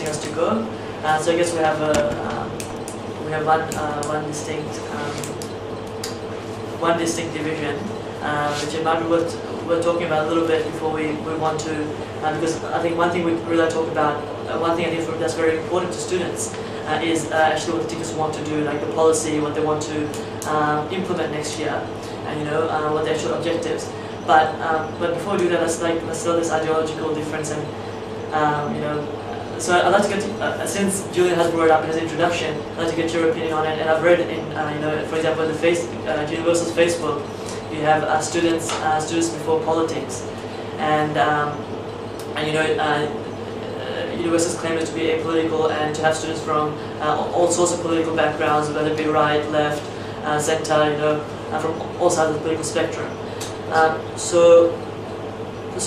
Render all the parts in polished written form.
requesting us to go. So I guess we have one distinct division, which it might be worth talking about a little bit before we want to, because I think one thing we really talk about, one thing I think that's very important to students is actually what the teachers want to do, like the policy, what they want to implement next year, and what the actual objectives. But before we do that, let's settle this ideological difference, and so I'd like to get since Julian has brought it up in his introduction, I'd like to get your opinion on it. And I've read in for example, the Universal's Facebook, you have students before politics, and Universal's claim is to be apolitical and to have students from all sorts of political backgrounds, whether it be right, left, centre, from all sides of the political spectrum. So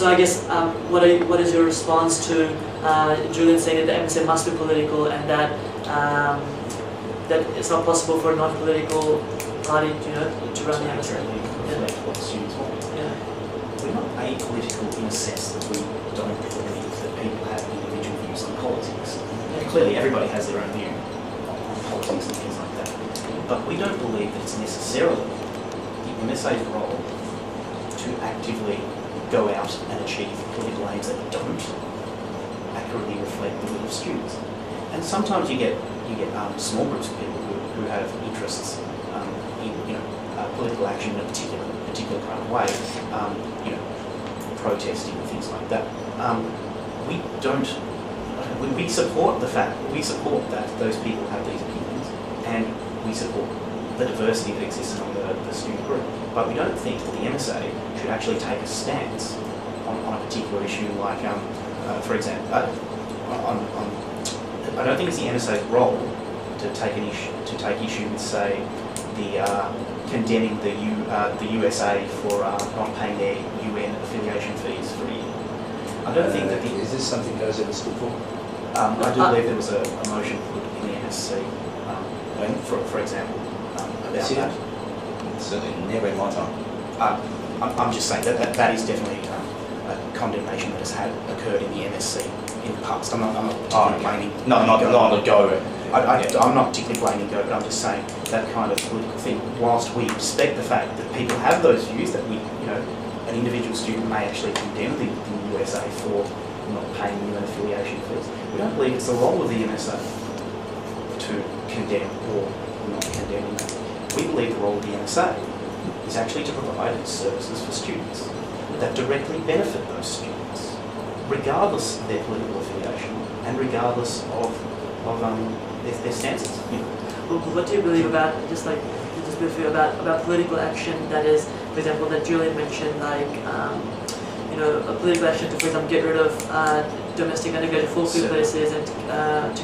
I guess what is your response to Julian saying that the MSA must be political, and that it's not possible for a non-political party to run the MSA? What the students want. Yeah. We're not apolitical in a sense that we don't believe that people have individual views on politics. Yeah. Clearly, everybody has their own view on politics and things like that. But we don't believe that it's necessarily the MSA's role to actively go out and achieve political aims that don't accurately reflect the will of students. And sometimes you get small groups of people who have interests in political action in a particular kind of way, protesting and things like that. We support that those people have these opinions, and we support the diversity that exists among the student group. But we don't think that the MSA should actually take a stance on a particular issue, like, for example, I don't think it's the MSA's role to take issue with, say, condemning the USA for not paying their UN affiliation fees for a year. I don't think that is this something that goes ever stood for? I do believe there was a motion put in the MSC, for example, about that. Certainly never in my time. I'm just saying that is definitely a condemnation that has occurred in the MSC in the past. I'm not particularly blaming. No, not the go. I'm not particularly blaming Go, but I'm just saying that kind of political thing. Whilst we respect the fact that people have those views, that an individual student may actually condemn the USA for not paying UN affiliation fees, we don't believe it's the role of the MSA to condemn or not condemn that. We believe the role of the MSA is actually to provide services for students that directly benefit those students, regardless of their political affiliation and regardless of their stances. Well, what do you believe about about political action that is, for example, that Julian mentioned, like a political action to, for example, get rid of domestic undergraduate full fee places and to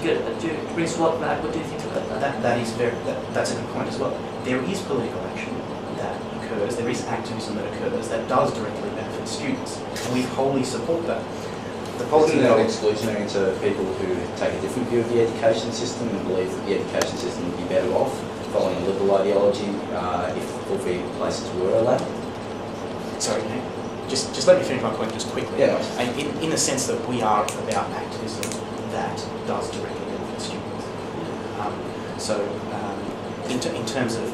bring SWAT back? What do you think about that? That's a good point as well. There is political action that occurs, there is activism that occurs that does directly benefit students, and we wholly support that. The policy isn't that exclusionary to people who take a different view of the education system and believe that the education system would be better off following a liberal ideology if full fee places were allowed? Sorry, just let me finish my point just quickly. Yeah. And in the sense that we are about activism that does directly benefit students. In terms of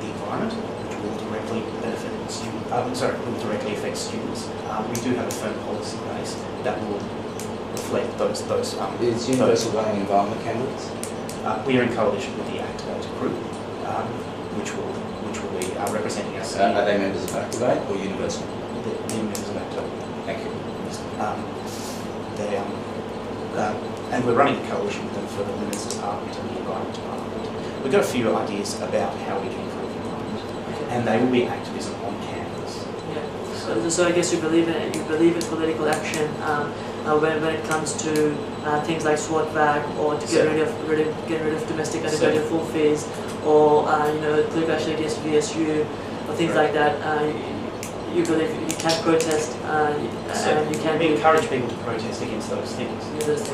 the environment, which will directly benefit students, will directly affect students, we do have a firm policy base that will reflect those. Is Universal running environment candidates? We are in coalition with the Activate group, which will be representing us. Are they members of Activate or Universal? They're members of Activate. Thank you. And we're running a coalition with them for the Women's Department and the Environment Department. We've got a few ideas about how we can improve the environment, and they will be activism on campus. Yeah. So I guess you believe in political action when it comes to things like SWAT back, or to get rid of domestic undergraduate full fees, or political action against VSU, or things like that. You believe you can protest, and you can encourage people to protest against those things.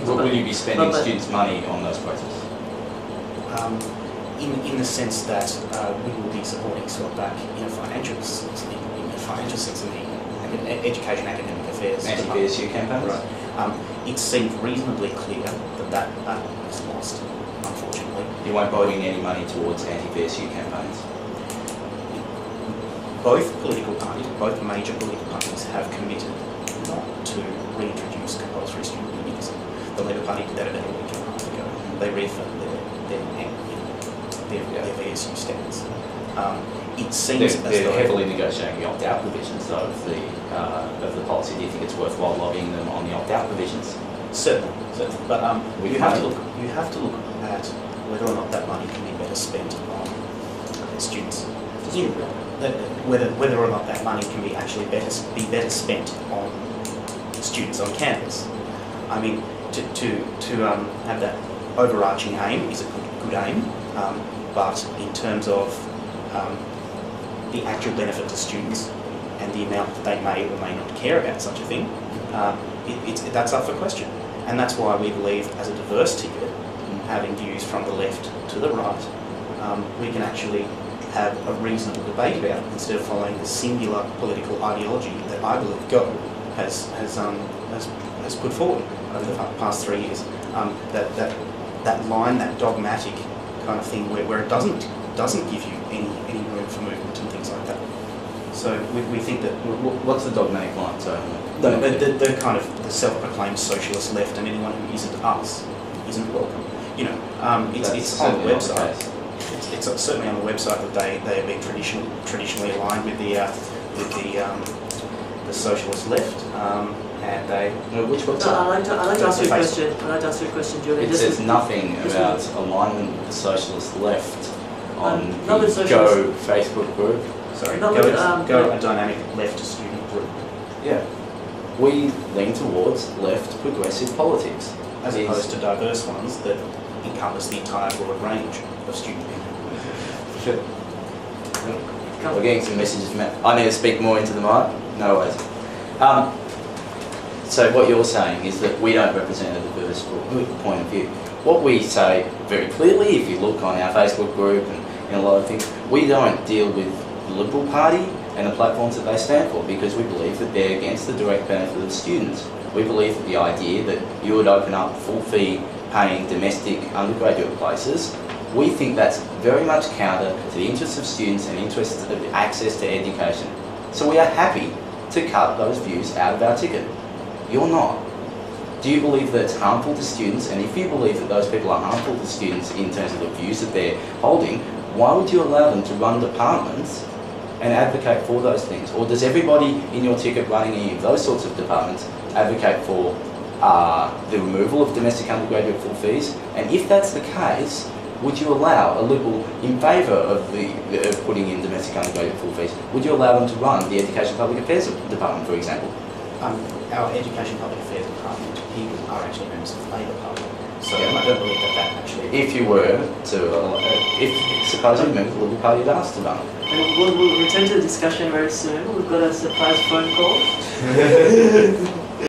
Will you be spending students' money on those protests? In the sense that we will be supporting SWAT back in a financial sense, education, academic affairs. Anti-VSU campaigns? Right. It seemed reasonably clear that was lost, unfortunately. You won't be putting any money towards anti-VSU campaigns? Both political parties, both major political parties, have committed not to reintroduce compulsory student unionism. The Labour Party did that about a week and a half ago. They reaffirmed their VSU stance. It seems they're heavily negotiating the opt-out provisions of the policy. Do you think it's worthwhile lobbying them on the opt-out provisions? Certainly. But you have to look at whether or not that money can be better spent on students. Whether or not that money can be actually better spent on students on campus. I mean, to have that overarching aim is a good aim, but in terms of the actual benefit to students and the amount that they may or may not care about such a thing, that's up for question. And that's why we believe, as a diverse ticket, having views from the left to the right, we can actually have a reasonable debate about it instead of following the singular political ideology that I believe Go has put forward over the past 3 years. That line, that dogmatic kind of thing, where it doesn't give you any room for movement and things like that. So we think that what's the dogmatic line? So the kind of the self-proclaimed socialist left, and anyone who isn't us isn't welcome. You know, it's on the website. It's certainly on the website that they have been traditionally aligned with the socialist left, and they. Which website? I'd like to ask you a question. I'd like to ask you a question, Julian. It says nothing about alignment with the socialist left on not with the socialist. Go Facebook group. Sorry, Not Go, with, Go, a dynamic left student group, Yeah, we lean towards left progressive politics, as opposed to diverse ones that encompass the entire broad range of student people. We're getting some messages from it. I need to speak more into the mic. No worries. So what you're saying is that we don't represent a diverse point of view. What we say very clearly, if you look on our Facebook group and a lot of things, we don't deal with the Liberal Party and the platforms that they stand for, because we believe that they're against the direct benefit of students. We believe that the idea that you would open up full fee paying domestic undergraduate places, we think that's very much counter to the interests of students and interests of access to education. So we are happy to cut those views out of our ticket. You're not. Do you believe that it's harmful to students? And if you believe that those people are harmful to students in terms of the views that they're holding, why would you allow them to run departments and advocate for those things? Or does everybody in your ticket running any of those sorts of departments advocate for the removal of domestic undergraduate full fees? And if that's the case, would you allow a Liberal in favour of putting in domestic undergraduate full fees? Would you allow them to run the Education Public Affairs Department, for example? Our Education Public Affairs Department people are actually members of the Labour Party, so I don't believe that actually. If you were to, supposing members of the Liberal Party had asked to run. And we'll return to the discussion very soon. We've got a surprise phone call.